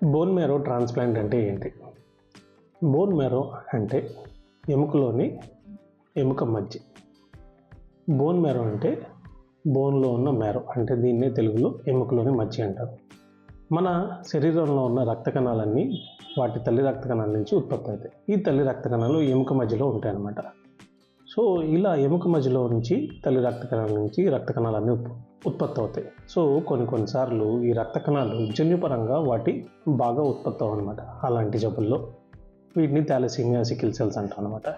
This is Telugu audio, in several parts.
బోన్ మ్యారో ట్రాన్స్ప్లాంట్ అంటే ఏంటి? బోన్ మ్యారో అంటే ఎముకలోని ఎముక మజ్జ. బోన్ మ్యారో అంటే బోన్లో ఉన్న మ్యారో, అంటే దీన్నే తెలుగులో ఎముకలోని మజ్జ అంటారు. మన శరీరంలో ఉన్న రక్త కణాలన్నీ వాటి తల్లి రక్త కణాల నుంచి ఉత్పత్తి అవుతాయి. ఈ తల్లి రక్త కణాలు ఎముక మధ్యలో ఉంటాయి అన్నమాట. సో ఇలా ఎముక మధ్యలో నుంచి తల్లి రక్త కణాల నుంచి రక్త కణాలన్నీ ఉత్పత్తి అవుతాయి. సో కొన్నిసార్లు ఈ రక్త కణాలు జన్యుపరంగా వాటి బాగా ఉత్పత్తి అవ్వనమాట. అలాంటి జబ్బుల్లో వీటిని థాలసీమియా, సికిల్ సెల్స్ అంటాం అనమాట.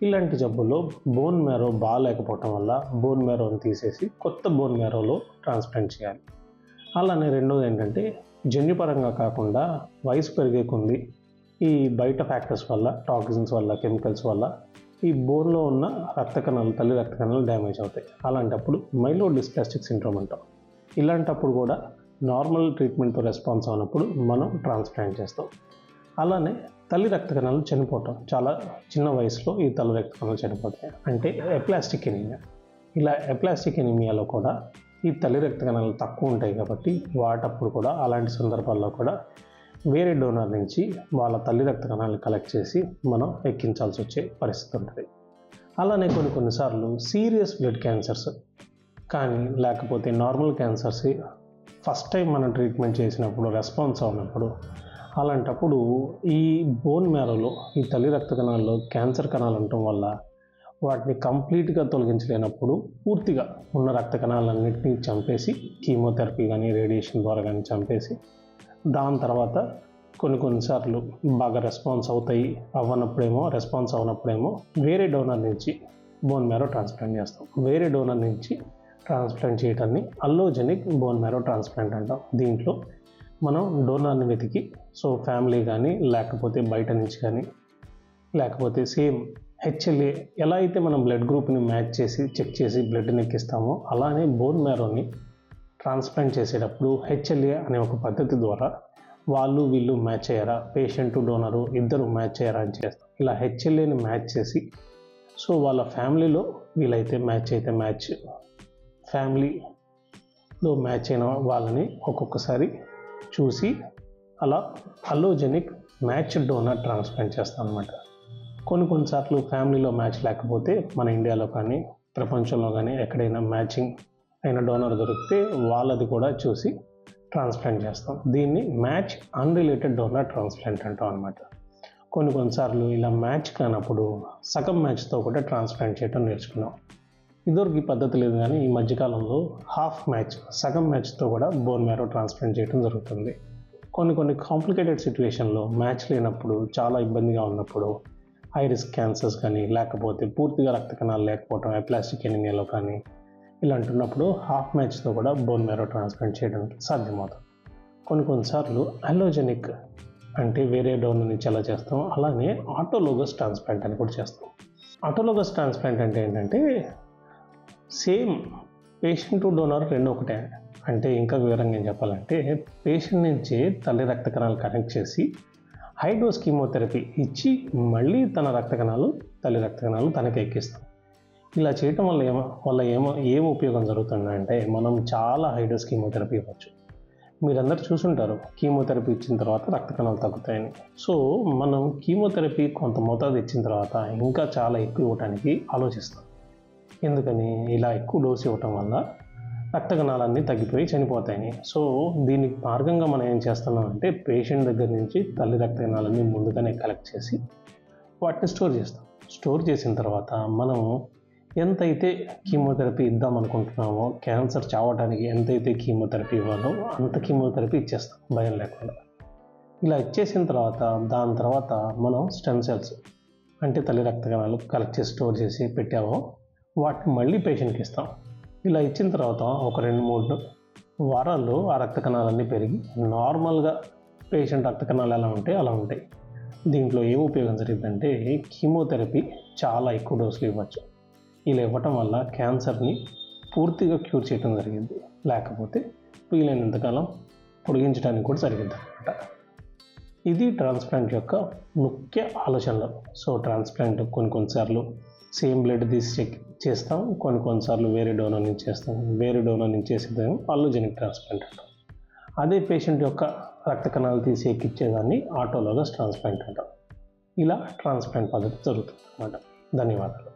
ఇలాంటి జబ్బుల్లో బోన్ మ్యారో బాగాలేకపోవటం వల్ల బోన్ మ్యారోని తీసేసి కొత్త బోన్ మ్యారోలో ట్రాన్స్ప్లాంట్ చేయాలి. అలానే రెండోది ఏంటంటే, జన్యుపరంగా కాకుండా వయసు పెరిగే కొద్ది ఈ బయట ఫ్యాక్టర్స్ వల్ల, టాక్సిన్స్ వల్ల, కెమికల్స్ వల్ల ఈ బోన్లో ఉన్న రక్త కణాలు, తల్లి రక్త కణాలు డ్యామేజ్ అవుతాయి. అలాంటప్పుడు మైలోడిస్ప్లాస్టిక్ సిండ్రోమ్ అంటాం. ఇలాంటప్పుడు కూడా నార్మల్ ట్రీట్మెంట్తో రెస్పాన్స్ అయినప్పుడు మనం ట్రాన్స్ప్లాంట్ చేస్తాం. అలానే తల్లి రక్త కణాలు చనిపోవటం, చాలా చిన్న వయసులో ఈ తల్లి రక్త కణాలు చనిపోతాయి, అంటే ఎప్లాస్టిక్ ఎనీమియా. ఇలా ఎప్లాస్టిక్ ఎనీమియాలో కూడా ఈ తల్లి రక్త కణాలు తక్కువ ఉంటాయి కాబట్టి వాటప్పుడు కూడా, అలాంటి సందర్భాల్లో కూడా వేరే డోనర్ నుంచి వాళ్ళ తల్లి రక్త కణాలను కలెక్ట్ చేసి మనం ఎక్కించాల్సి వచ్చే పరిస్థితి ఉంటుంది. అలానే కొన్నిసార్లు సీరియస్ బ్లడ్ క్యాన్సర్స్ కానీ, లేకపోతే నార్మల్ క్యాన్సర్స్ ఫస్ట్ టైం మనం ట్రీట్మెంట్ చేసినప్పుడు రెస్పాన్స్ అవునప్పుడు, అలాంటప్పుడు ఈ బోన్ మ్యారోలో ఈ తల్లి రక్త కణాల్లో క్యాన్సర్ కణాలు ఉండటం వల్ల వాటిని కంప్లీట్గా తొలగించలేనప్పుడు పూర్తిగా ఉన్న రక్త కణాలన్నింటినీ చంపేసి కీమోథెరపీ కానీ, రేడియేషన్ ద్వారా కానీ చంపేసి, దాని తర్వాత కొన్నిసార్లు బాగా రెస్పాన్స్ రెస్పాన్స్ అవునప్పుడేమో వేరే డోనర్ నుంచి బోన్ మ్యారో ట్రాన్స్ప్లాంట్ చేస్తాం. వేరే డోనర్ నుంచి ట్రాన్స్ప్లాంట్ చేయడాన్ని అల్లోజెనిక్ బోన్ మ్యారో ట్రాన్స్ప్లాంట్ అంటాం. దీంట్లో మనం డోనర్ని వెతికి, సో ఫ్యామిలీ కానీ, లేకపోతే బయట నుంచి కానీ, లేకపోతే సేమ్ హెచ్ఎల్ఏ ఎలా అయితే మనం బ్లడ్ గ్రూప్ని మ్యాచ్ చేసి చెక్ చేసి బ్లడ్ని ఎక్కిస్తామో, అలానే బోన్ మ్యారోని ట్రాన్స్ప్లాంట్ చేసేటప్పుడు హెచ్ఎల్ఏ అనే ఒక పద్ధతి ద్వారా వీళ్ళు మ్యాచ్ అయ్యారా, పేషెంట్ డోనరు ఇద్దరు మ్యాచ్ అయ్యారా అని చేస్తాం. ఇలా హెచ్ఎల్ఏని మ్యాచ్ చేసి, సో వాళ్ళ ఫ్యామిలీలో వీళ్ళైతే మ్యాచ్ అయితే మ్యాచ్, ఫ్యామిలీలో మ్యాచ్ అయిన వాళ్ళని ఒక్కొక్కసారి చూసి అలా అల్లోజెనిక్ మ్యాచ్ డోనర్ ట్రాన్స్ప్లాంట్ చేస్తాం అనమాట. కొన్నిసార్లు ఫ్యామిలీలో మ్యాచ్ లేకపోతే మన ఇండియాలో కానీ, ప్రపంచంలో కానీ ఎక్కడైనా మ్యాచింగ్ అయిన డోనర్ దొరికితే వాళ్ళది కూడా చూసి ట్రాన్స్ప్లాంట్ చేస్తాం. దీన్ని మ్యాచ్ అన్రిలేటెడ్ డోనర్ ట్రాన్స్ప్లాంట్ అంటాం అనమాట. కొన్నిసార్లు ఇలా మ్యాచ్ కానప్పుడు సగం మ్యాచ్తో కూడా ట్రాన్స్ప్లాంట్ చేయడం నేర్చుకున్నాం. ఇదివరకు ఈ పద్ధతి లేదు, కానీ ఈ మధ్యకాలంలో హాఫ్ మ్యాచ్, సగం మ్యాచ్తో కూడా బోన్ మ్యారో ట్రాన్స్ప్లాంట్ చేయడం జరుగుతుంది. కొన్ని కాంప్లికేటెడ్ సిచ్యువేషన్లో మ్యాచ్ లేనప్పుడు, చాలా ఇబ్బందిగా ఉన్నప్పుడు, హై రిస్క్ క్యాన్సర్స్ కానీ, లేకపోతే పూర్తిగా రక్త కణాలు లేకపోవడం, ఎప్లాస్టిక్ ఎనీమియాలో కానీ, ఇలాంటున్నప్పుడు హాఫ్ మ్యాచ్తో కూడా బోన్ మ్యారో ట్రాన్స్ప్లాంట్ చేయడానికి సాధ్యమవుతుంది. కొన్నిసార్లు అల్లోజెనిక్ అంటే వేరే డోనర్ నుంచి ఎలా చేస్తాం, అలానే ఆటోలోగస్ ట్రాన్స్ప్లాంట్ అని కూడా చేస్తాం. ఆటోలోగస్ ట్రాన్స్ప్లాంట్ అంటే ఏంటంటే, సేమ్ పేషెంట్ డోనర్ రెండు ఒకటే. అంటే ఇంకా వివరంగా ఏం చెప్పాలంటే, పేషెంట్ నుంచి తల్లి రక్త కణాలు కనెక్ట్ చేసి హై డోస్ కీమోథెరపీ ఇచ్చి మళ్ళీ తన తల్లి రక్త కణాలు తనకి ఎక్కిస్తాం. ఇలా చేయటం వల్ల ఏం ఉపయోగం జరుగుతుందంటే, మనం చాలా హై డోస్ కీమోథెరపీ ఇవ్వచ్చు. మీరందరూ చూసుంటారు, కీమోథెరపీ ఇచ్చిన తర్వాత రక్త కణాలు తగ్గుతాయని. సో మనం కీమోథెరపీ కొంత మోతాదు ఇచ్చిన తర్వాత ఇంకా చాలా ఎక్కువ ఇవ్వడానికి ఆలోచిస్తాం. ఎందుకని? ఇలా ఎక్కువ డోస్ ఇవ్వటం వల్ల రక్త కణాలన్నీ తగ్గిపోయి చనిపోతాయని. సో దీనికి మార్గంగా మనం ఏం చేస్తున్నామంటే, పేషెంట్ దగ్గర నుంచి తల్లి రక్త కణాలన్నీ ముందుగానే కలెక్ట్ చేసి వాటిని స్టోర్ చేసిన తర్వాత మనం ఎంతైతే కీమోథెరపీ ఇద్దాం అనుకుంటున్నామో, క్యాన్సర్ చావడానికి ఎంతైతే కీమోథెరపీ ఇవ్వాలో అంత కీమోథెరపీ ఇచ్చేస్తాం భయం లేకుండా. ఇలా ఇచ్చేసిన తర్వాత దాని తర్వాత మనం స్టెమ్ సెల్స్ అంటే తల్లి రక్త కణాలు కలెక్ట్ చేసి స్టోర్ చేసి పెట్టామో వాటిని మళ్ళీ పేషెంట్కి ఇస్తాం. ఇలా ఇచ్చిన తర్వాత ఒక 2-3 వారాల్లో ఆ రక్త కణాలన్నీ పెరిగి నార్మల్గా పేషెంట్ రక్త కణాలు ఎలా ఉంటాయి అలా ఉంటాయి. దీంట్లో ఏం ఉపయోగం జరిగిందంటే, కీమోథెరపీ చాలా ఎక్కువ డోసులు ఇవ్వచ్చు. ఇలా ఇవ్వటం వల్ల క్యాన్సర్ని పూర్తిగా క్యూర్ చేయడం జరిగింది, లేకపోతే వీలైనంతకాలం పొడిగించడానికి కూడా జరిగింది అనమాట. ఇది ట్రాన్స్ప్లాంట్ యొక్క ముఖ్య ఆలోచనలు. సో ట్రాన్స్ప్లాంట్ కొన్నిసార్లు సేమ్ బ్లడ్ తీసి చేస్తాం, కొన్నిసార్లు వేరే డోనర్ నుంచి చేస్తాం. వేరే డోనర్ నుంచి చేసేదేమో అల్లోజెనిక్ ట్రాన్స్ప్లాంట్ అంటాం. అదే పేషెంట్ యొక్క రక్త కణాలు తీసి ఎక్కించేదాన్ని ఆటోలోగస్ ట్రాన్స్ప్లాంట్ అంటాం. ఇలా ట్రాన్స్ప్లాంట్ పద్ధతి జరుగుతుంది అన్నమాట. ధన్యవాదాలు.